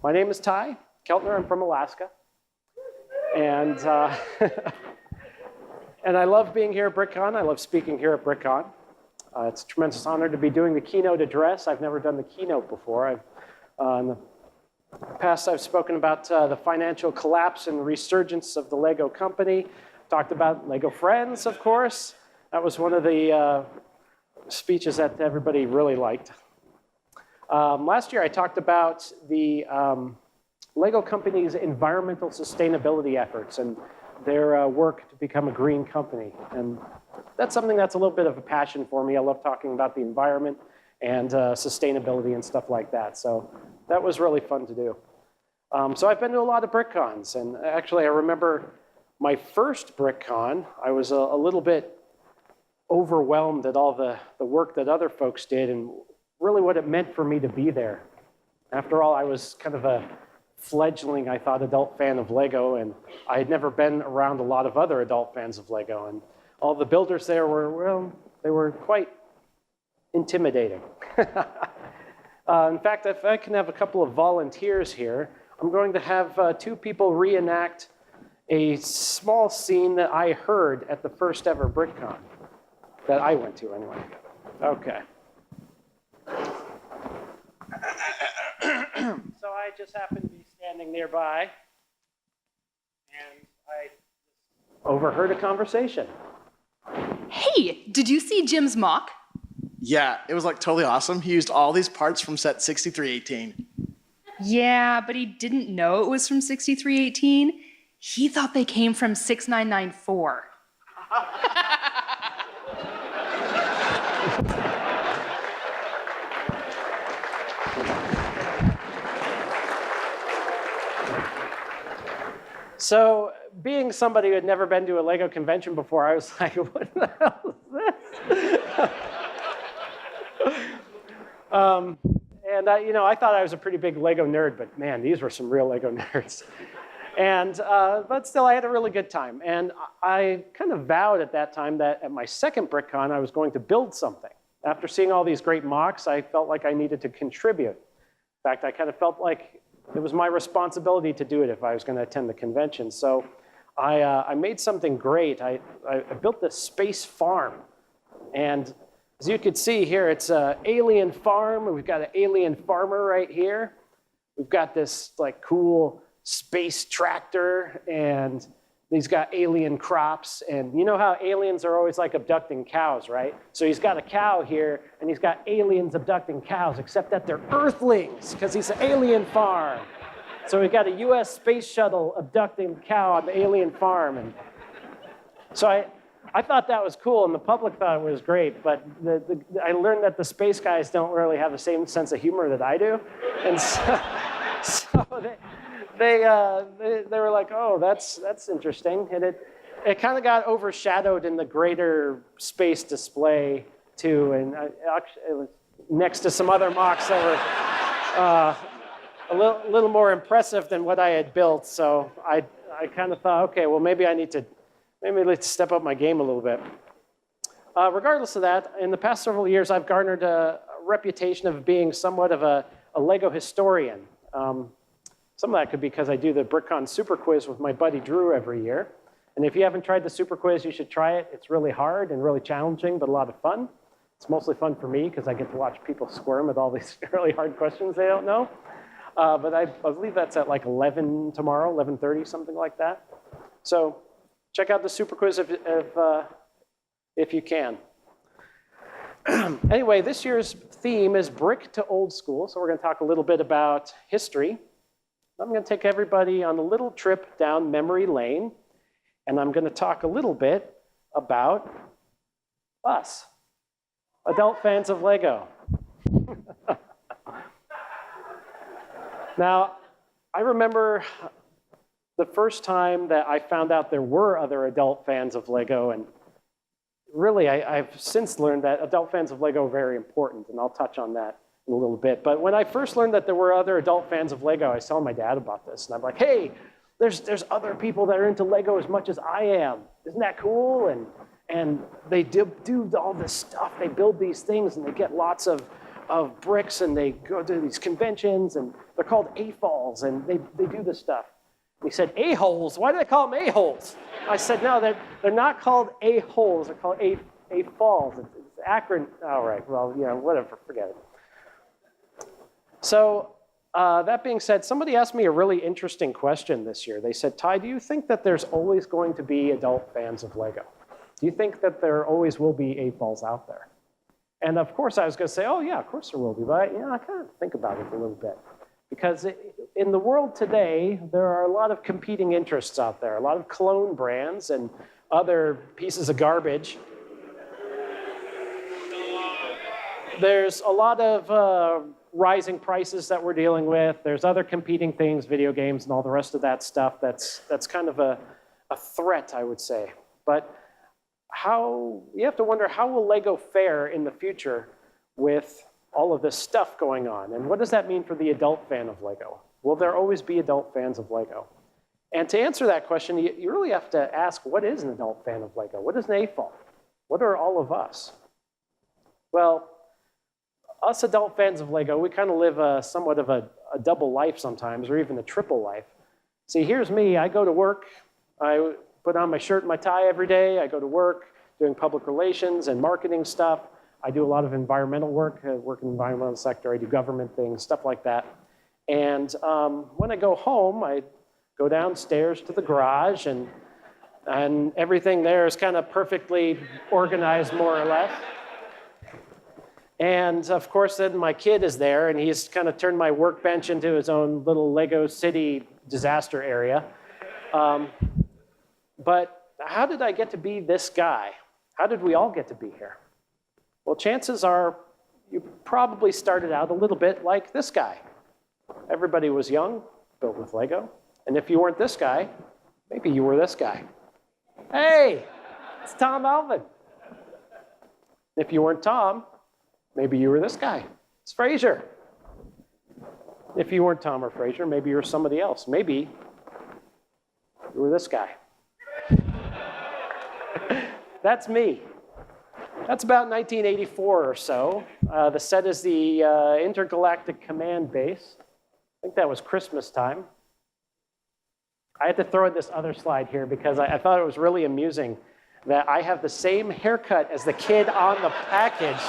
My name is Ty Keltner. I'm from Alaska. And, and I love being here at BrickCon. I love speaking here at BrickCon. It's a tremendous honor to be doing the keynote address. I've never done the keynote before. In the past, I've spoken about the financial collapse and resurgence of the Lego company. Talked about Lego Friends, of course. That was one of the speeches that everybody really liked. Last year, I talked about the Lego company's environmental sustainability efforts and their work to become a green company. And that's something that's a little bit of a passion for me. I love talking about the environment and sustainability and stuff like that. So that was really fun to do. So I've been to a lot of BrickCons. And actually, I remember my first BrickCon, I was a little bit overwhelmed at all the work that other folks did and really what it meant for me to be there. After all, I was kind of a fledgling, I thought, adult fan of Lego, and I had never been around a lot of other adult fans of Lego, and all the builders there were, well, they were quite intimidating. In fact, if I can have a couple of volunteers here, I'm going to have two people reenact a small scene that I heard at the first ever BrickCon, that I went to anyway. Okay. So I just happened to be standing nearby, and I overheard a conversation. Hey, did you see Jim's mock? Yeah, it was like totally awesome. He used all these parts from set 6318. Yeah, but he didn't know it was from 6318. He thought they came from 6994. So, being somebody who had never been to a Lego convention before, I was like, what the hell is this? I thought I was a pretty big Lego nerd, but man, these were some real Lego nerds. And, but still, I had a really good time. And I kind of vowed at that time that at my second BrickCon, I was going to build something. After seeing all these great mocks, I felt like I needed to contribute. In fact, I kind of felt like it was my responsibility to do it if I was going to attend the convention. So I made something great. I built this space farm. And as you can see here, it's an alien farm. We've got an alien farmer right here. We've got this like cool space tractor, and he's got alien crops. And you know how aliens are always like abducting cows, right? So he's got a cow here, and he's got aliens abducting cows, except that they're earthlings, because he's an alien farm. So we've got a US space shuttle abducting the cow on the alien farm. And so I thought that was cool, and the public thought it was great, but I learned that the space guys don't really have the same sense of humor that I do. And so they were like, oh, that's interesting. And it kind of got overshadowed in the greater space display too. And it was next to some other mocks that were a little more impressive than what I had built. So I kind of thought, okay, well, maybe let's step up my game a little bit. Regardless of that, in the past several years, I've garnered a reputation of being somewhat of a Lego historian. Some of that could be because I do the BrickCon Super Quiz with my buddy Drew every year. And if you haven't tried the Super Quiz, you should try it. It's really hard and really challenging, but a lot of fun. It's mostly fun for me because I get to watch people squirm at all these really hard questions they don't know. But I believe that's at like 11 tomorrow, 11:30, something like that. So check out the Super Quiz if you can. Anyway, this year's theme is Brick to Old School. So we're going to talk a little bit about history. I'm going to take everybody on a little trip down memory lane, and I'm going to talk a little bit about us, adult fans of Lego. Now, I remember the first time that I found out there were other adult fans of Lego, and really, I've since learned that adult fans of Lego are very important, and I'll touch on that in a little bit. But when I first learned that there were other adult fans of Lego, I was telling my dad about this, and I'm like, hey, there's other people that are into Lego as much as I am. Isn't that cool? And they do all this stuff. They build these things, and they get lots of of bricks, and they go to these conventions, and they're called AFOLs, and they do this stuff. He said, A-holes? Why do they call them A-holes? I said, no, they're not called A-holes. They're called AFOLs. It's acronym. All right, well, whatever, forget it. So that being said, somebody asked me a really interesting question this year. They said, Ty, do you think that there's always going to be adult fans of Lego? Do you think that there always will be AFOLs out there? And of course, I was going to say, oh, yeah, of course there will be. But I kind of think about it a little bit. Because in the world today, there are a lot of competing interests out there, a lot of clone brands and other pieces of garbage. There's a lot of rising prices that we're dealing with. There's other competing things, video games and all the rest of that stuff. That's kind of a threat, I would say. But you have to wonder, how will Lego fare in the future with all of this stuff going on? And what does that mean for the adult fan of Lego? Will there always be adult fans of Lego? And to answer that question, you really have to ask, what is an adult fan of Lego? What is an AFOL? What are all of us? Well, us adult fans of Lego, we kind of live somewhat of a double life sometimes, or even a triple life. See, here's me. I go to work. I put on my shirt and my tie every day. I go to work doing public relations and marketing stuff. I do a lot of environmental work. I work in the environmental sector. I do government things, stuff like that. And when I go home, I go downstairs to the garage, and everything there is kind of perfectly organized, more or less. And of course, then my kid is there, and he's kind of turned my workbench into his own little Lego City disaster area. But how did I get to be this guy? How did we all get to be here? Well, chances are you probably started out a little bit like this guy. Everybody was young, built with Lego. And if you weren't this guy, maybe you were this guy. Hey, it's Tom Alvin. If you weren't Tom, maybe you were this guy. It's Fraser. If you weren't Tom or Fraser, maybe you were somebody else. Maybe you were this guy. That's me. That's about 1984 or so. The set is the Intergalactic Command Base. I think that was Christmas time. I had to throw in this other slide here because I thought it was really amusing that I have the same haircut as the kid on the package.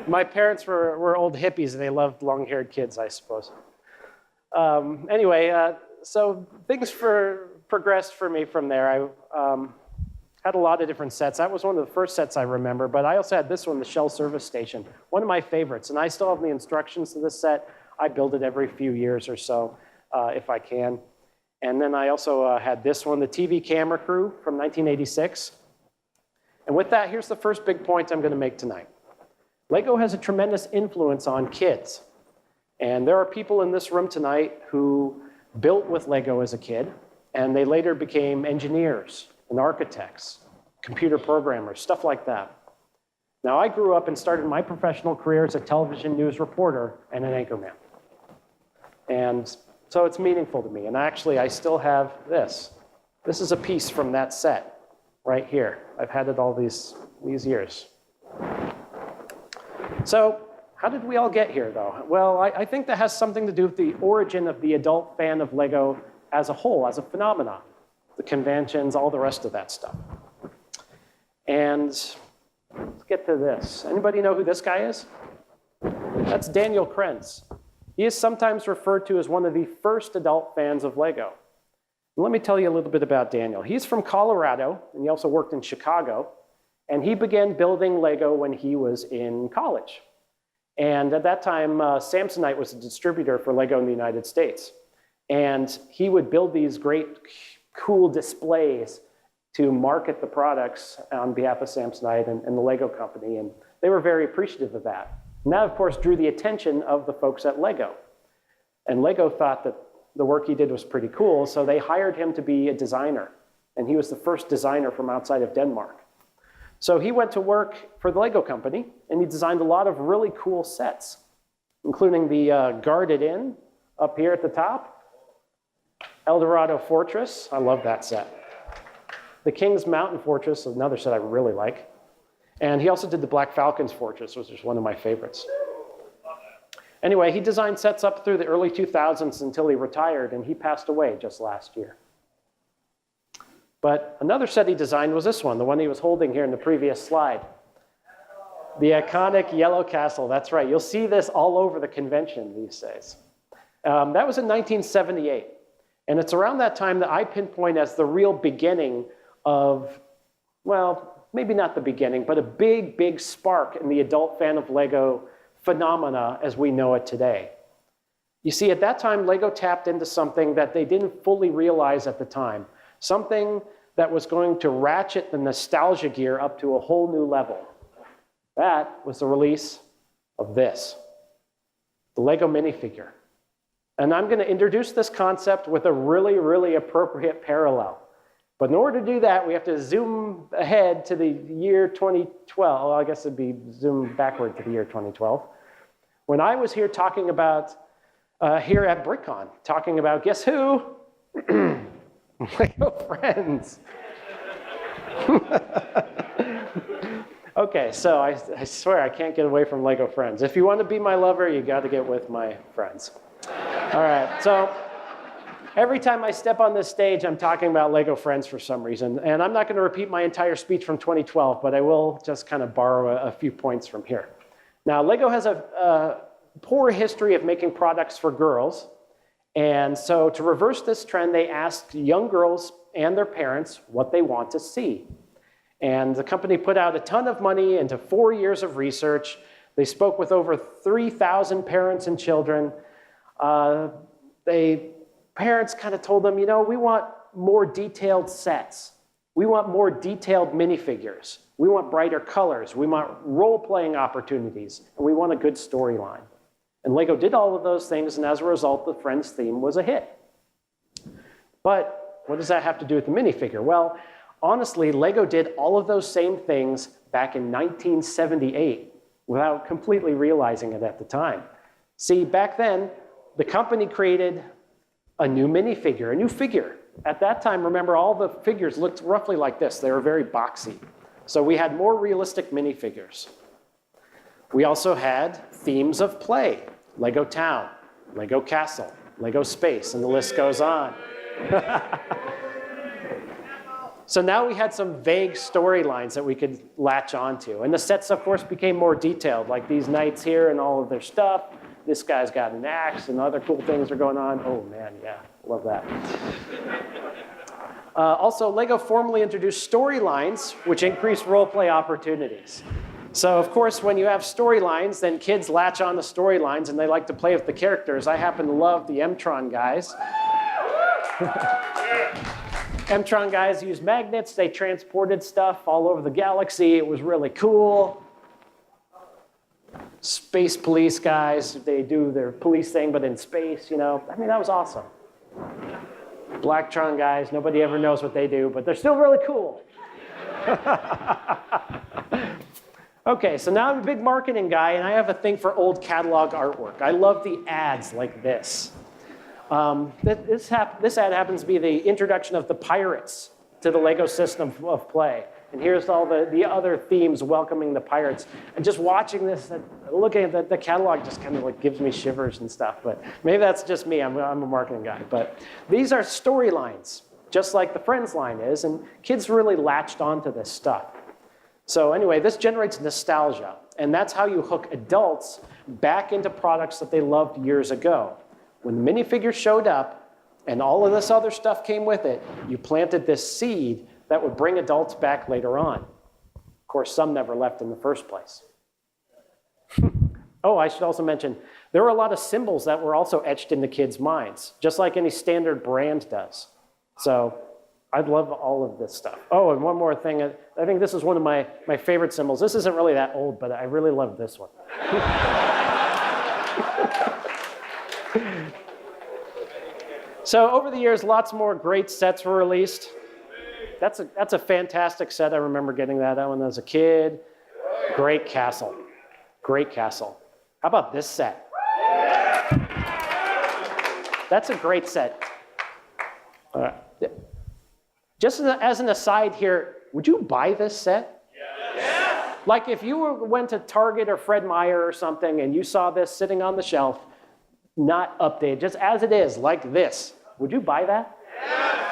My parents were old hippies, and they loved long-haired kids, I suppose. Anyway, so things progressed for me from there. I had a lot of different sets. That was one of the first sets I remember, but I also had this one, the Shell Service Station, one of my favorites, and I still have the instructions to this set. I build it every few years or so, if I can. And then I also had this one, the TV Camera Crew from 1986. And with that, here's the first big point I'm going to make tonight. Lego has a tremendous influence on kids. And there are people in this room tonight who built with Lego as a kid, and they later became engineers and architects, computer programmers, stuff like that. Now, I grew up and started my professional career as a television news reporter and an anchorman. And so it's meaningful to me. And actually, I still have this. This is a piece from that set right here. I've had it all these years. So how did we all get here, though? Well, I think that has something to do with the origin of the adult fan of Lego as a whole, as a phenomenon. The conventions, all the rest of that stuff. And let's get to this. Anybody know who this guy is? That's Daniel Krenz. He is sometimes referred to as one of the first adult fans of Lego. And let me tell you a little bit about Daniel. He's from Colorado, and he also worked in Chicago. And he began building Lego when he was in college. And at that time, Samsonite was a distributor for Lego in the United States. And he would build these great, cool displays to market the products on behalf of Samsonite and the Lego company. And they were very appreciative of that. And that, of course, drew the attention of the folks at Lego. And Lego thought that the work he did was pretty cool, so they hired him to be a designer. And he was the first designer from outside of Denmark. So he went to work for the Lego company, and he designed a lot of really cool sets, including the Guarded Inn up here at the top, Eldorado Fortress. I love that set. The King's Mountain Fortress, another set I really like. And he also did the Black Falcon's Fortress, which is one of my favorites. Anyway, he designed sets up through the early 2000s until he retired, and he passed away just last year. But another set he designed was this one, the one he was holding here in the previous slide. The iconic yellow castle, that's right. You'll see this all over the convention these days. That was in 1978. And it's around that time that I pinpoint as the real beginning of, well, maybe not the beginning, but a big, big spark in the adult fan of Lego phenomena as we know it today. You see, at that time, Lego tapped into something that they didn't fully realize at the time, something that was going to ratchet the nostalgia gear up to a whole new level. That was the release of this, the Lego minifigure. And I'm going to introduce this concept with a really, really appropriate parallel. But in order to do that, we have to zoom ahead to the year 2012. Well, I guess it'd be zoom backward to the year 2012. When I was here talking about, here at BrickCon, talking about, guess who? Lego Friends. Okay, so I swear I can't get away from Lego Friends. If you want to be my lover, you got to get with my friends. All right, so every time I step on this stage, I'm talking about Lego Friends for some reason. And I'm not going to repeat my entire speech from 2012, but I will just kind of borrow a few points from here. Now, Lego has a poor history of making products for girls. And so to reverse this trend, they asked young girls and their parents what they want to see. And the company put out a ton of money into 4 years of research. They spoke with over 3,000 parents and children. Parents kind of told them, you know, we want more detailed sets. We want more detailed minifigures. We want brighter colors. We want role-playing opportunities. And we want a good storyline. And Lego did all of those things, and as a result, the Friends theme was a hit. But what does that have to do with the minifigure? Well, honestly, Lego did all of those same things back in 1978 without completely realizing it at the time. See, back then, the company created a new minifigure, a new figure. At that time, remember, all the figures looked roughly like this. They were very boxy. So we had more realistic minifigures. We also had themes of play. Lego Town, Lego Castle, Lego Space, and the list goes on. So now we had some vague storylines that we could latch onto. And the sets, of course, became more detailed, like these knights here and all of their stuff. This guy's got an axe and other cool things are going on. Oh man, yeah, love that. Also, Lego formally introduced storylines, which increased role-play opportunities. So, of course, when you have storylines, then kids latch on the storylines and they like to play with the characters. I happen to love the M-Tron guys. M-Tron guys used magnets. They transported stuff all over the galaxy. It was really cool. Space police guys, they do their police thing, but in space, you know. I mean, that was awesome. Blacktron guys, nobody ever knows what they do, but they're still really cool. Okay, so now I'm a big marketing guy, and I have a thing for old catalog artwork. I love the ads like this. This ad happens to be the introduction of the pirates to the Lego system of play. And here's all the other themes welcoming the pirates. And just watching this, looking at the catalog just kind of like gives me shivers and stuff. But maybe that's just me. I'm a marketing guy. But these are storylines, just like the Friends line is. And kids really latched onto this stuff. So anyway, this generates nostalgia. And that's how you hook adults back into products that they loved years ago. When the minifigure showed up and all of this other stuff came with it, you planted this seed that would bring adults back later on. Of course, some never left in the first place. Oh, I should also mention, there were a lot of symbols that were also etched into kids' minds, just like any standard brand does. So I love all of this stuff. Oh, and one more thing. I think this is one of my favorite symbols. This isn't really that old, but I really love this one. So over the years, lots more great sets were released. That's a fantastic set. I remember getting that when I was a kid. Great castle. Great castle. How about this set? That's a great set. Just as an aside here, would you buy this set? Yes. Like if you went to Target or Fred Meyer or something and you saw this sitting on the shelf, not updated, just as it is, like this, would you buy that? Yes,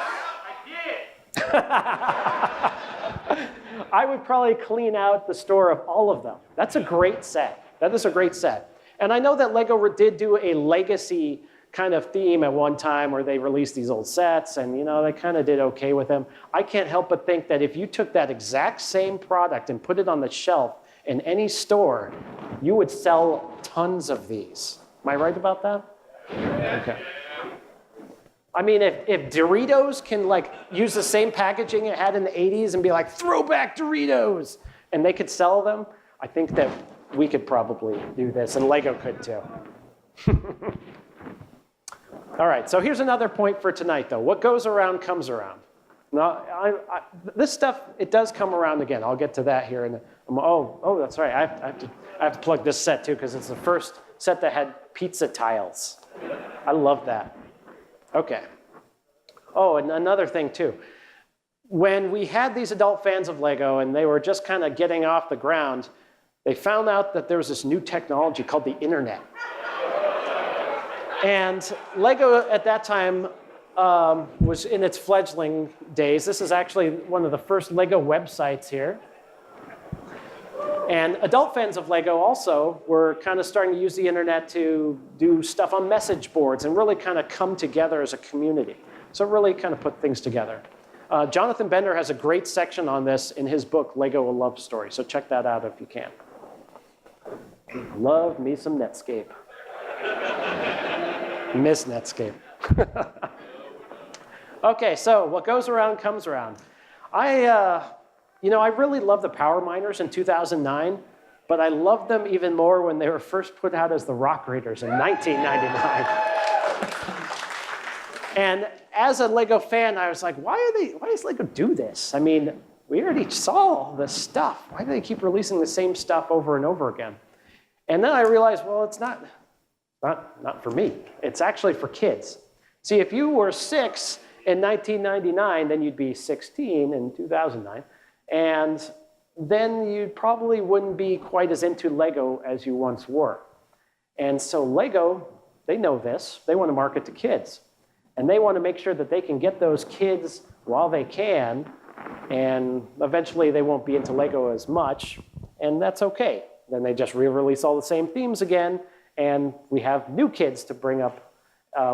I did. I would probably clean out the store of all of them. That's a great set. That is a great set. And I know that Lego did do a legacy kind of theme at one time where they released these old sets and they kind of did okay with them. I can't help but think that if you took that exact same product and put it on the shelf in any store, you would sell tons of these. Am I right about that? Okay. I mean, if Doritos can use the same packaging it had in the 80s and be like, throwback Doritos, and they could sell them, I think that we could probably do this, and Lego could too. All right, so here's another point for tonight, though. What goes around comes around. Now, this stuff, it does come around again. I'll get to that here. Oh, that's right. I have to plug this set, too, because it's the first set that had pizza tiles. I love that. Okay. Oh, and another thing, too. When we had these adult fans of Lego, and they were just kind of getting off the ground, they found out that there was this new technology called the internet. And Lego at that time was in its fledgling days. This is actually one of the first Lego websites here. And adult fans of Lego also were kind of starting to use the internet to do stuff on message boards and really kind of come together as a community. So really kind of put things together. Jonathan Bender has a great section on this in his book, Lego: A Love Story. So check that out if you can. Love me some Netscape. Miss Netscape. Okay, so what goes around comes around. I really love the Power Miners in 2009, but I loved them even more when they were first put out as the Rock Raiders in 1999. And as a Lego fan, I was like, why does Lego do this? I mean, we already saw this stuff. Why do they keep releasing the same stuff over and over again? And then I realized, well, it's not for me. It's actually for kids. See, if you were 6 in 1999, then you'd be 16 in 2009. And then you probably wouldn't be quite as into Lego as you once were. And so Lego, they know this. They want to market to kids. And they want to make sure that they can get those kids while they can. And eventually they won't be into Lego as much. And that's okay. Then they just re-release all the same themes again. And we have new kids to bring up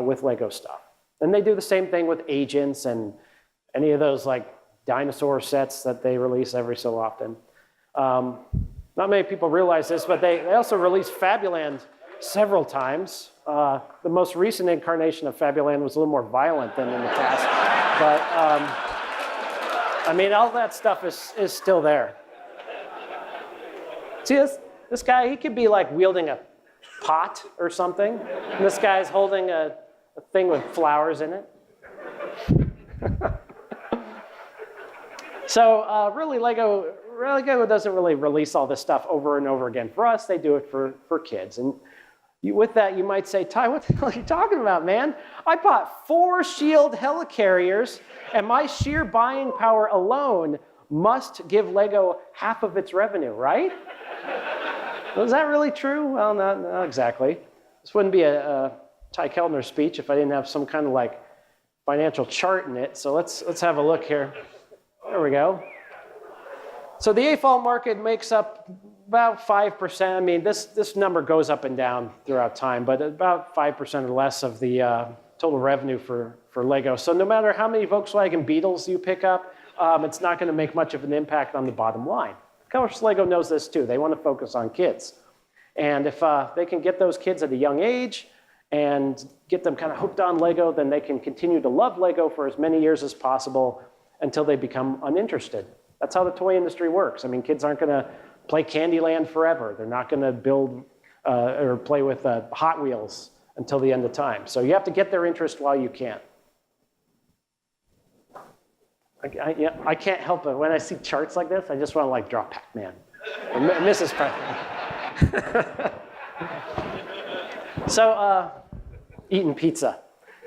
with Lego stuff. And they do the same thing with Agents and any of those dinosaur sets that they release every so often. Not many people realize this, but they also release Fabuland several times. The most recent incarnation of Fabuland was a little more violent than in the past. But, I mean, all that stuff is still there. See, this guy, he could be wielding a pot or something. And this guy's holding a thing with flowers in it. So really, Lego doesn't really release all this stuff over and over again. For us, they do it for kids. And with that, you might say, Ty, what the hell are you talking about, man? I bought 4 Shield helicarriers, and my sheer buying power alone must give Lego half of its revenue, right? Was that really true? Well, not exactly. This wouldn't be a Ty Keltner speech if I didn't have some kind of financial chart in it. So let's have a look here. There we go. So the AFOL market makes up about 5%. I mean, this number goes up and down throughout time, but about 5% or less of the total revenue for Lego. So no matter how many Volkswagen Beetles you pick up, it's not going to make much of an impact on the bottom line. Of course, Lego knows this too. They want to focus on kids. And if they can get those kids at a young age and get them kind of hooked on Lego, then they can continue to love Lego for as many years as possible until they become uninterested. That's how the toy industry works. I mean, kids aren't going to play Candyland forever. They're not going to build or play with Hot Wheels until the end of time. So you have to get their interest while you can. I can't help it. When I see charts like this, I just want to draw Pac-Man or Mrs. Pac-Man. So, eating pizza.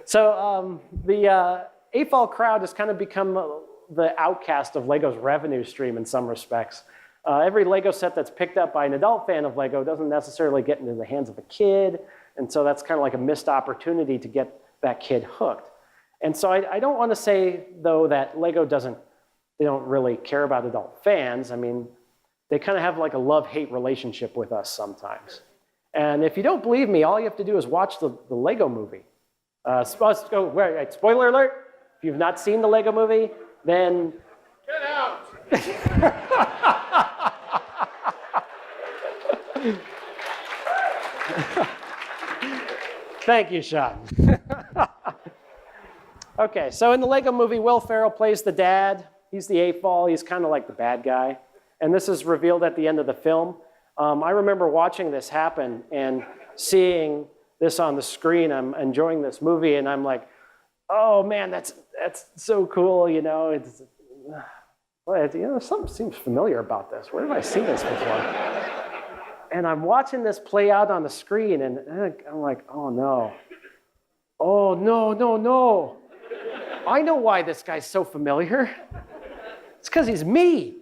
So the AFOL crowd has kind of become the outcast of Lego's revenue stream in some respects. Every Lego set that's picked up by an adult fan of Lego doesn't necessarily get into the hands of a kid, and so that's kind of like a missed opportunity to get that kid hooked. And so I don't want to say, though, that Lego they don't really care about adult fans. I mean, they kind of have like a love-hate relationship with us sometimes. And if you don't believe me, all you have to do is watch the Lego movie. Spoiler alert, if you've not seen the Lego movie, then... Get out! Thank you, Sean. Okay, so in the Lego movie, Will Ferrell plays the dad. He's the eight-ball. He's kind of like the bad guy. And this is revealed at the end of the film. I remember watching this happen and seeing this on the screen. I'm enjoying this movie, and I'm like, oh, man, that's so cool, you know. Something seems familiar about this. Where have I seen this before? And I'm watching this play out on the screen, and I'm like, oh, no. Oh, no. I know why this guy's so familiar. It's because he's me.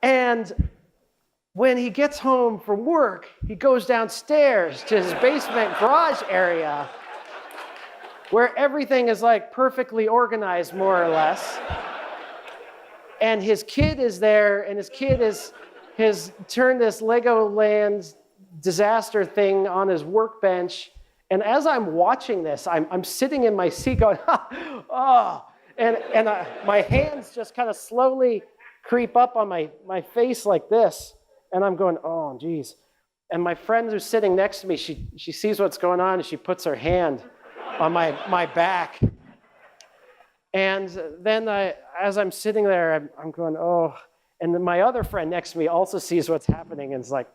And when he gets home from work, he goes downstairs to his basement garage area where everything is like perfectly organized, more or less. And his kid is there, and his kid has turned this Legoland disaster thing on his workbench. And as I'm watching this, I'm sitting in my seat going, oh, and my hands just kind of slowly creep up on my face like this. And I'm going, oh, geez. And my friend who's sitting next to me, she sees what's going on, and she puts her hand on my back. And then as I'm sitting there, I'm going, oh. And then my other friend next to me also sees what's happening and is like,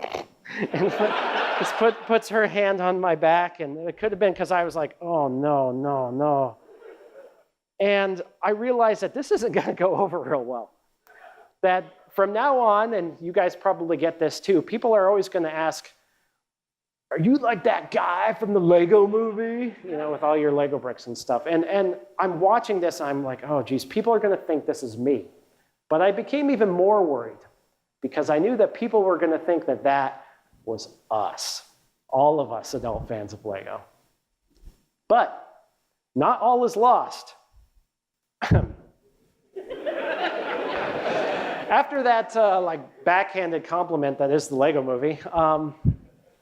and just puts her hand on my back. And it could have been because I was like, oh, no. And I realized that this isn't going to go over real well. That from now on, and you guys probably get this too, people are always going to ask, are you like that guy from the Lego movie? You know, with all your Lego bricks and stuff. And I'm watching this, I'm like, oh, geez, people are going to think this is me. But I became even more worried because I knew that people were going to think that was us, all of us adult fans of Lego. But not all is lost. After that backhanded compliment that is the Lego movie,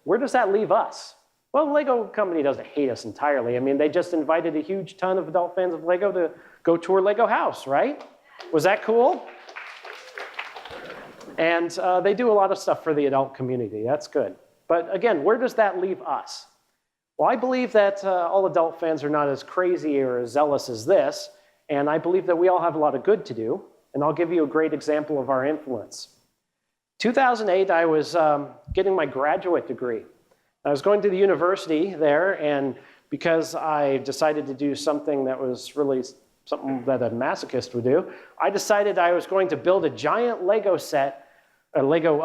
where does that leave us? Well, the Lego company doesn't hate us entirely. I mean, they just invited a huge ton of adult fans of Lego to go tour Lego House, right? Was that cool? And they do a lot of stuff for the adult community. That's good. But again, where does that leave us? Well, I believe that all adult fans are not as crazy or as zealous as this, and I believe that we all have a lot of good to do, and I'll give you a great example of our influence. 2008, I was getting my graduate degree. I was going to the university there, and because I decided to do something that was really something that a masochist would do, I decided I was going to build a giant Lego set, a Lego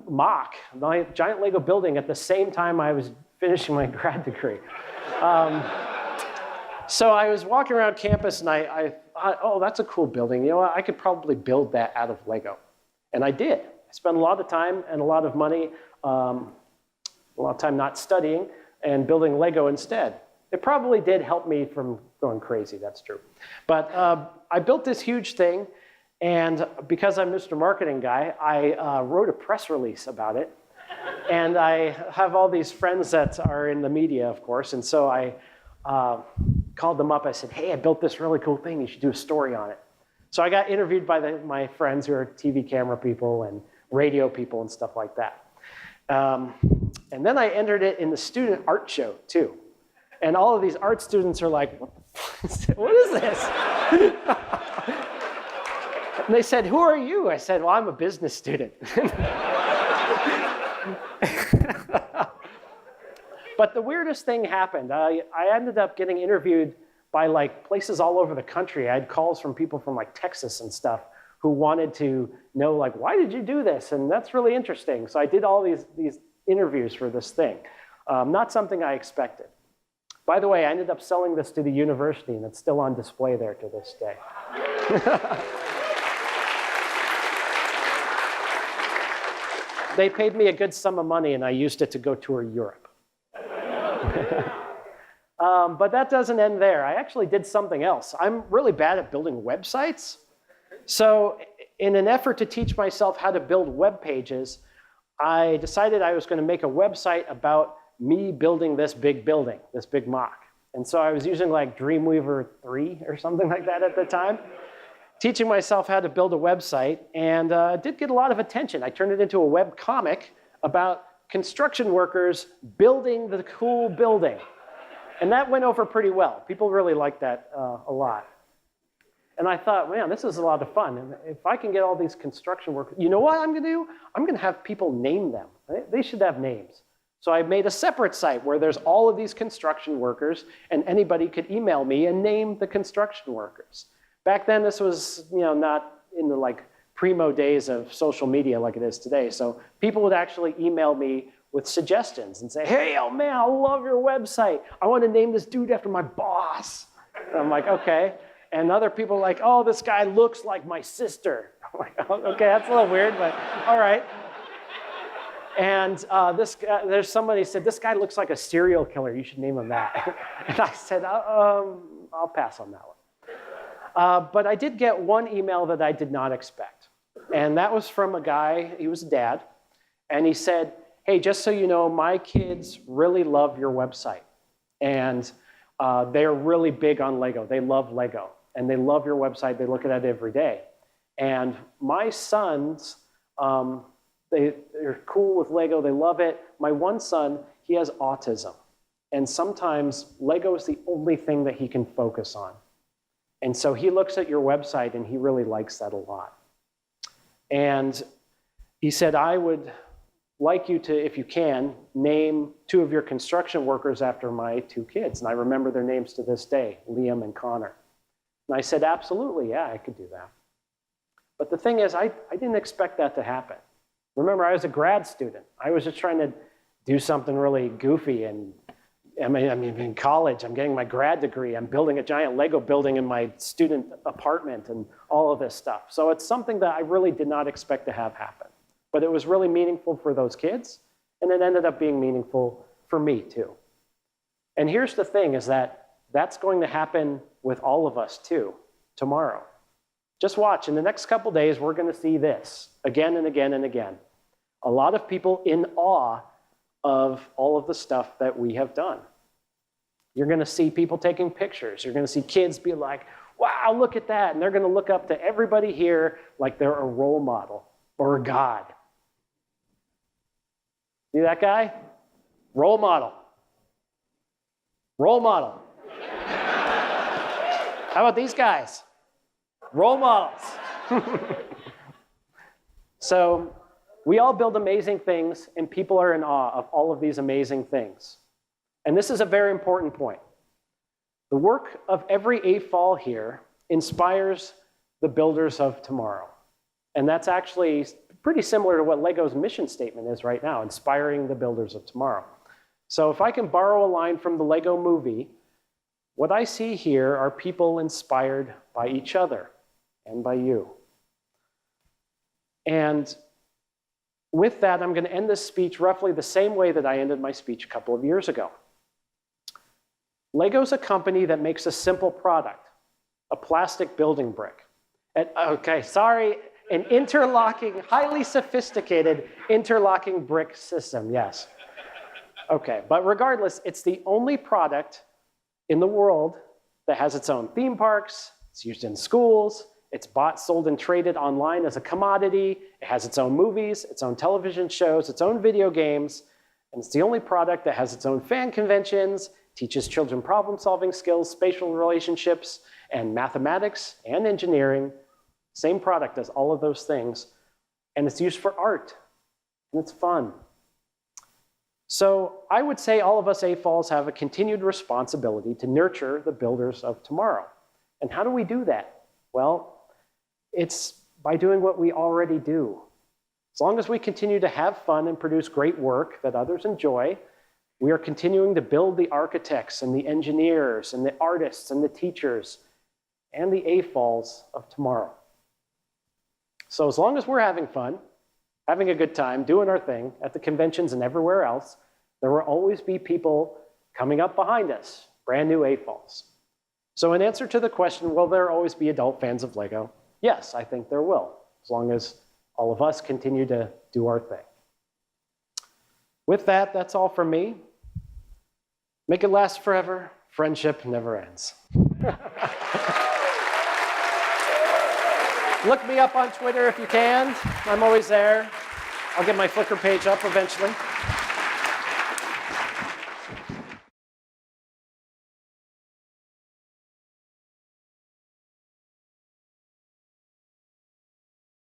mock, a giant Lego building at the same time I was finishing my grad degree. So I was walking around campus, and I thought, oh, that's a cool building. You know what? I could probably build that out of Lego. And I did. I spent a lot of time and a lot of money, a lot of time not studying and building Lego instead. It probably did help me from going crazy, that's true. But I built this huge thing, and because I'm Mr. Marketing Guy, I wrote a press release about it. And I have all these friends that are in the media, of course, and so I called them up. I said, hey, I built this really cool thing. You should do a story on it. So I got interviewed by my friends who are TV camera people and radio people and stuff like that. And then I entered it in the student art show, too. And all of these art students are like, what is this? And they said, who are you? I said, well, I'm a business student. But the weirdest thing happened. I ended up getting interviewed by places all over the country. I had calls from people from Texas and stuff who wanted to know why did you do this? And that's really interesting. So I did all these interviews for this thing. Not something I expected. By the way, I ended up selling this to the university, and it's still on display there to this day. They paid me a good sum of money, and I used it to go tour Europe. But that doesn't end there. I actually did something else. I'm really bad at building websites. So in an effort to teach myself how to build web pages, I decided I was going to make a website about me building this big building, this big mock. And so I was using like Dreamweaver 3 or something like that at the time, teaching myself how to build a website, and it did get a lot of attention. I turned it into a web comic about construction workers building the cool building. And that went over pretty well. People really liked that a lot. And I thought, man, this is a lot of fun. And if I can get all these construction workers, you know what I'm going to do? I'm going to have people name them. They should have names. So I made a separate site where there's all of these construction workers, and anybody could email me and name the construction workers. Back then, this was not in the like primo days of social media like it is today. So people would actually email me with suggestions and say, hey, oh man, I love your website. I want to name this dude after my boss. And I'm like, okay. And other people are like, oh, this guy looks like my sister. I'm like, oh, okay, that's a little weird, but all right. And there's somebody said, this guy looks like a serial killer. You should name him that. And I said, I'll pass on that one. But I did get one email that I did not expect. And that was from a guy, he was a dad. And he said, hey, just so you know, my kids really love your website. And they're really big on Lego. They love Lego. And they love your website. They look at it every day. And my sons, they're cool with Lego. They love it. My one son, he has autism. And sometimes Lego is the only thing that he can focus on. And so he looks at your website and he really likes that a lot. And he said, I would like you to, if you can, name 2 of your construction workers after my 2 kids. And I remember their names to this day, Liam and Conor. And I said, absolutely, yeah, I could do that. But the thing is, I didn't expect that to happen. Remember, I was a grad student. I was just trying to do something really goofy. And I mean, in college, I'm getting my grad degree. I'm building a giant Lego building in my student apartment and all of this stuff. So it's something that I really did not expect to have happen. But it was really meaningful for those kids, and it ended up being meaningful for me too. And here's the thing, is that that's going to happen with all of us too, tomorrow. Just watch, in the next couple days, we're going to see this again and again and again. A lot of people in awe of all of the stuff that we have done. You're going to see people taking pictures. You're going to see kids be like, wow, look at that. And they're going to look up to everybody here like they're a role model or a god. See that guy? Role model. Role model. How about these guys? Role models. So we all build amazing things, and people are in awe of all of these amazing things. And this is a very important point. The work of every AFOL here inspires the builders of tomorrow. And that's actually pretty similar to what Lego's mission statement is right now, inspiring the builders of tomorrow. So if I can borrow a line from the Lego movie, what I see here are people inspired by each other and by you. And with that, I'm going to end this speech roughly the same way that I ended my speech a couple of years ago. Lego's a company that makes a simple product, a plastic building brick. An interlocking, highly sophisticated interlocking brick system, yes. Okay, but regardless, it's the only product in the world that has its own theme parks, it's used in schools, it's bought, sold, and traded online as a commodity, it has its own movies, its own television shows, its own video games, and it's the only product that has its own fan conventions, teaches children problem-solving skills, spatial relationships, and mathematics and engineering. Same product does all of those things, and it's used for art, and it's fun. So I would say all of us AFOLs have a continued responsibility to nurture the builders of tomorrow. And how do we do that? Well, it's by doing what we already do. As long as we continue to have fun and produce great work that others enjoy, We are continuing to build the architects and the engineers and the artists and the teachers and the AFOLs of tomorrow. So as long as we're having fun, having a good time, doing our thing at the conventions and everywhere else, there will always be people coming up behind us, brand new AFOLs. So in answer to the question, will there always be adult fans of Lego? Yes, I think there will, as long as all of us continue to do our thing. With that, that's all from me. Make it last forever. Friendship never ends. Look me up on Twitter if you can. I'm always there. I'll get my Flickr page up eventually.